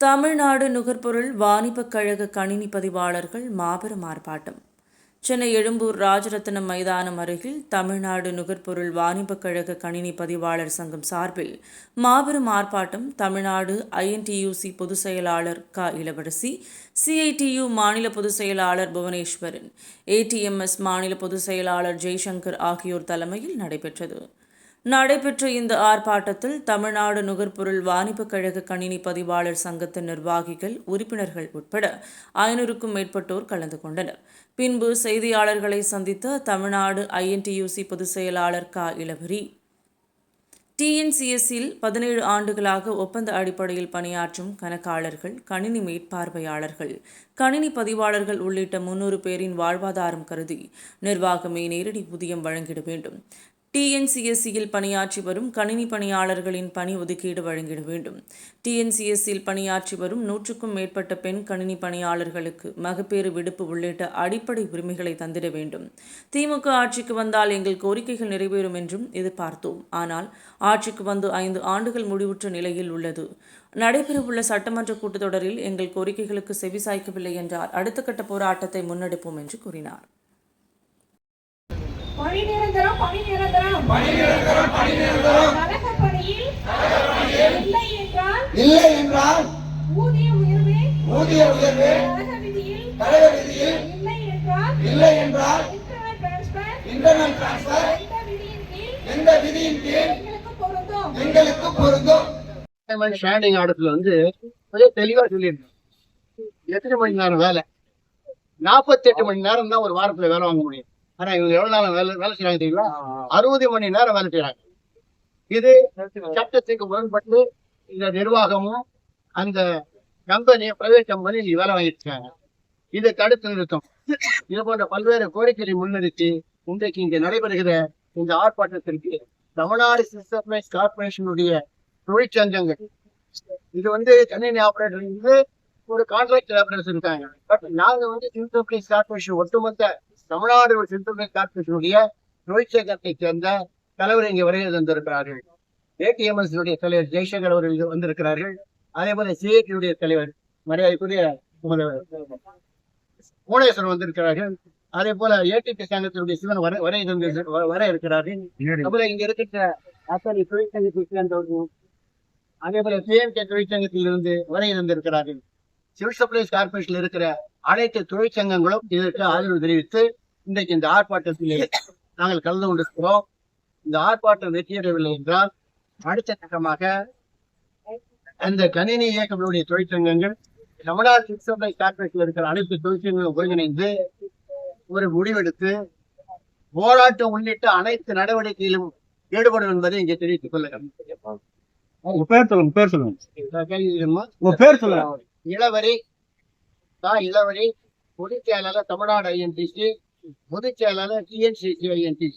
தமிழ்நாடு நுகர்பொருள் வாணிபக் கழக கணினி பதிவாளர்கள் மாபெரும் ஆர்ப்பாட்டம். சென்னை எழும்பூர் ராஜரத்தினம் மைதானம் அருகில் தமிழ்நாடு நுகர்பொருள் வாணிபக் கழக கணினி பதிவாளர் சங்கம் சார்பில் மாபெரும் ஆர்ப்பாட்டம். தமிழ்நாடு INTUC பொதுச் செயலாளர் இளவரசி, CITU மாநில பொதுச் செயலாளர் புவனேஸ்வரன், ATMS மாநில பொதுச் செயலாளர் ஜெய்சங்கர் ஆகியோர் தலைமையில் நடைபெற்ற இந்த ஆர்ப்பாட்டத்தில் தமிழ்நாடு நுகர்பொருள் வாணிபக் கழக கணினி பதிவாளர் சங்கத்தின் நிர்வாகிகள், உறுப்பினர்கள் உட்பட 500க்கும் மேற்பட்டோர் கலந்து கொண்டனர். பின்பு செய்தியாளர்களை சந்தித்த தமிழ்நாடு INTUC பொதுச் செயலாளர் இளவரி, TNCSயில் 17 ஆண்டுகளாக ஒப்பந்த அடிப்படையில் பணியாற்றும் கணக்காளர்கள், கணினி மேற்பார்வையாளர்கள், கணினி பதிவாளர்கள் உள்ளிட்ட 300 பேரின் வாழ்வாதாரம் கருதி நிர்வாகமே நேரடி ஊதியம் வழங்கிட வேண்டும். TNCSயில் பணியாற்றி வரும் கணினி பணியாளர்களின் பணி ஒதுக்கீடு வழங்கிட வேண்டும். TNCSயில் பணியாற்றி வரும் 100க்கும் மேற்பட்ட பெண் கணினி பணியாளர்களுக்கு மகப்பேறு விடுப்பு உள்ளிட்ட அடிப்படை உரிமைகளை தந்திட வேண்டும். திமுக ஆட்சிக்கு வந்தால் எங்கள் கோரிக்கைகள் நிறைவேறும் என்றும் எதிர்பார்த்தோம். ஆனால் ஆட்சிக்கு வந்து 5 ஆண்டுகள் முடிவுற்ற நிலையில் உள்ளது. நடைபெறவுள்ள சட்டமன்ற கூட்டத்தொடரில் எங்கள் கோரிக்கைகளுக்கு செவிசாய்க்கவில்லை என்றார். அடுத்த கட்ட போராட்டத்தை முன்னெடுப்போம் என்று கூறினார். பணி நிரந்தரம் கழக பணியில் இல்லை என்றால் ஊதிய உயர்வு கழக விதியில் இல்லை என்றால் இன்டர்னல் டிரான்ஸ்பர் எந்த விதியின் கீழ் எங்களுக்கு பொருந்தும். ஸ்டாண்டிங் ஆர்டர்ஸ்ல வந்து கொஞ்சம் தெளிவா சொல்லியிருந்தோம். எத்தனை மணி நேரம் வேலை? 48 மணி நேரம் தான் ஒரு வாரத்துல வேலை வாங்க முடியும். ஆனா இவங்க எவ்வளவு நாள் வேலை செய்யறாங்க தெரியுங்களா? 60 மணி நேரம் வேலை செய்யறாங்க. இது சட்டத்துக்கு முரண்பட்டு இந்த நிர்வாகமும் அந்த கம்பெனி, பிரைவேட் கம்பெனி வேலை வாங்கிட்டு இருக்காங்க. இதை தடுத்து நிறுத்தம். இது போன்ற பல்வேறு கோரிக்கைகளை முன்னிறுத்தி இன்றைக்கு இங்க நடைபெறுகிற இந்த ஆர்ப்பாட்டத்திற்கு தமிழ்நாடு சிவில் சப்ளைஸ் கார்பரேஷனுடைய தொழிற்சங்கங்கள், இது வந்து கணினி ஆபரேட்டர் ஒரு கான்ட்ராக்ட் ஆபரேட்டர்ஸ் இருக்காங்க. பட் நாங்க வந்து சிவில் சப்ளைஸ் கார்பரேஷன் ஒட்டுமொத்த தமிழ்நாடு சிவில் சப்ளைஸ் கார்பரேஷனுடைய தொழிற்சங்கத்தை சேர்ந்த தலைவர் இங்கே வருகை தந்திருக்கிறார்கள். ATMS தலைவர் ஜெய்சங்கர் அவர்கள் வந்திருக்கிறார்கள். அதே போல CITU தலைவர் மரியாதைக்குரிய புவனேஸ்வரன் வந்திருக்கிறார்கள். அதே போல ATP சங்கத்தினுடைய சிவன் வர இருக்கிறார்கள். அதுபோல இங்க இருக்கிற அத்தனை தொழிற்சங்கத்தை சேர்ந்தவர்கள், அதே போல CMK தொழிற்சங்கத்தில் இருந்து வருகை தந்திருக்கிறார்கள். சிவில் சப்ளைஸ் கார்பரேஷன்ல இருக்கிற அனைத்து தொழிற்சங்கங்களும் இதற்கு ஆதரவு தெரிவித்து இன்றைக்கு இந்த ஆர்ப்பாட்டத்தில் நாங்கள் கலந்து கொண்டிருக்கிறோம். இந்த ஆர்ப்பாட்டம் வெற்றியடையவில்லை என்றால் அடுத்த கட்டமாக அந்த கணினி இயக்கங்களுடைய தொழிற்சங்கங்கள் தமிழ்நாடு சிவில் சப்ளைஸ் கார்பரேஷன்ல இருக்கிற அனைத்து தொழிற்சங்கங்களும் ஒருங்கிணைந்து ஒரு முடிவெடுத்து போராட்டம் உள்ளிட்ட அனைத்து நடவடிக்கையிலும் ஈடுபடும் என்பதை இங்கே தெரிவித்துக் கொள்ளுங்கள். இளவரி பொதுச் செயலாளர் தமிழ்நாடு INTC, பொதுச் செயலாளர் TNCC INTC.